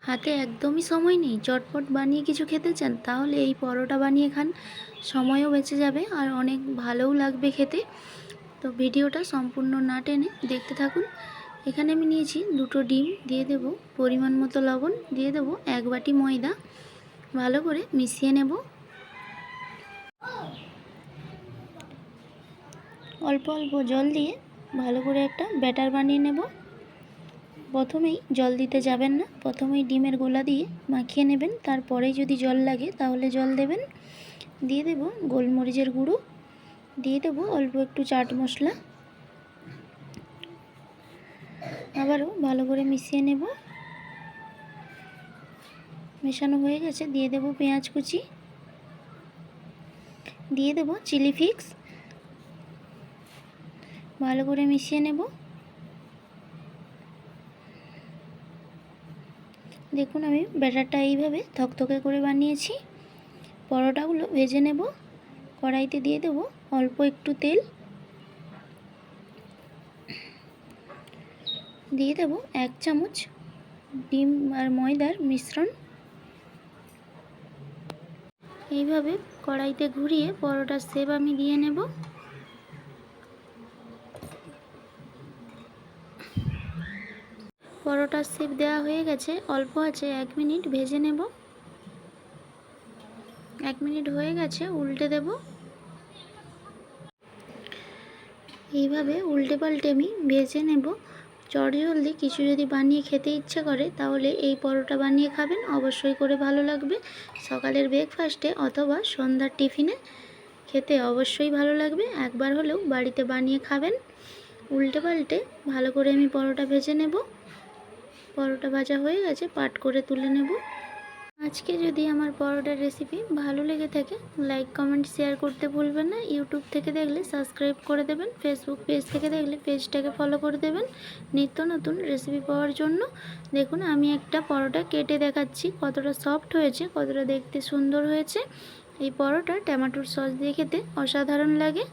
হাতে একদমই সময় নেই, চটপট বানিয়ে কিছু খেতে চান, তাহলে এই পরোটা বানিয়ে খান। সময়ও বেঁচে যাবে আর অনেক ভালোও লাগবে খেতে। তো ভিডিওটা সম্পূর্ণ না টেনে দেখতে থাকুন। এখানে আমি নিয়েছি 2টো ডিম, দিয়ে দেব পরিমাণ মতো লবণ, দিয়ে দেব 1 বাটি ময়দা। ভালো করে মিশিয়ে নেব। অল্প অল্প জল দিয়ে ভালো করে একটা ব্যাটার বানিয়ে নেব। প্রথমেই জল দিতে যাবেন না, প্রথমেই ডিমের গোলা দিয়ে মাখিয়ে নেবেন, তারপরেই যদি জল লাগে তাহলে জল দেবেন। দিয়ে দেব গোলমরিচের গুঁড়ো, দিয়ে দেব অল্প একটু চাট মশলা। আবারও ভালো করে মিশিয়ে নেব। মেশানো হয়ে গেছে, দিয়ে দেব পেঁয়াজ কুচি, দিয়ে দেব চিলি ফ্লেক্স। ভালো করে মিশিয়ে নেব। দেখুন আমি ব্যাটারটা এইভাবে থকথকে করে বানিয়েছি। পরোটাগুলো ভেজে নেব। কড়াইতে দিয়ে দেব অল্প একটু তেল, দিয়ে দেব 1 চামচ ডিম আর ময়দার মিশ্রণ। এইভাবে কড়াইতে ঘুরিয়ে পরোটার শেপ আমি দিয়ে নেব। পরোটার শেপ দেওয়া হয়ে গেছে, অল্প আছে 1 মিনিট ভেজে নেব। 1 মিনিট হয়ে গেছে, উল্টে দেব। এইভাবে উল্টে পাল্টে আমি ভেজে নেব। চটজলদি কিছু যদি বানিয়ে খেতে ইচ্ছে করে তাহলে এই পরোটা বানিয়ে খাবেন, অবশ্যই করে ভালো লাগবে। সকালের ব্রেকফাস্টে অথবা সন্ধ্যার টিফিনে খেতে অবশ্যই ভালো লাগবে। একবার হলেও বাড়িতে বানিয়ে খাবেন। উল্টে পাল্টে ভালো করে আমি পরোটা ভেজে নেব। পরোটা ভাজা হয়ে গেছে, পাট করে তুলে নেব। আজকে যদি আমার পরোটার রেসিপি ভালো লেগে থাকে, লাইক কমেন্ট শেয়ার করতে ভুলবেন না। ইউটিউব থেকে দেখলে সাবস্ক্রাইব করে দেবেন, ফেসবুক পেজ থেকে দেখলে পেজটাকে ফলো করে দেবেন নিত্য নতুন রেসিপি পাওয়ার জন্য। দেখুন আমি একটা পরোটা কেটে দেখাচ্ছি কতটা সফট হয়েছে, কতটা দেখতে সুন্দর হয়েছে। এই পরোটা টমেটোর সস দিয়ে খেতে অসাধারণ লাগে।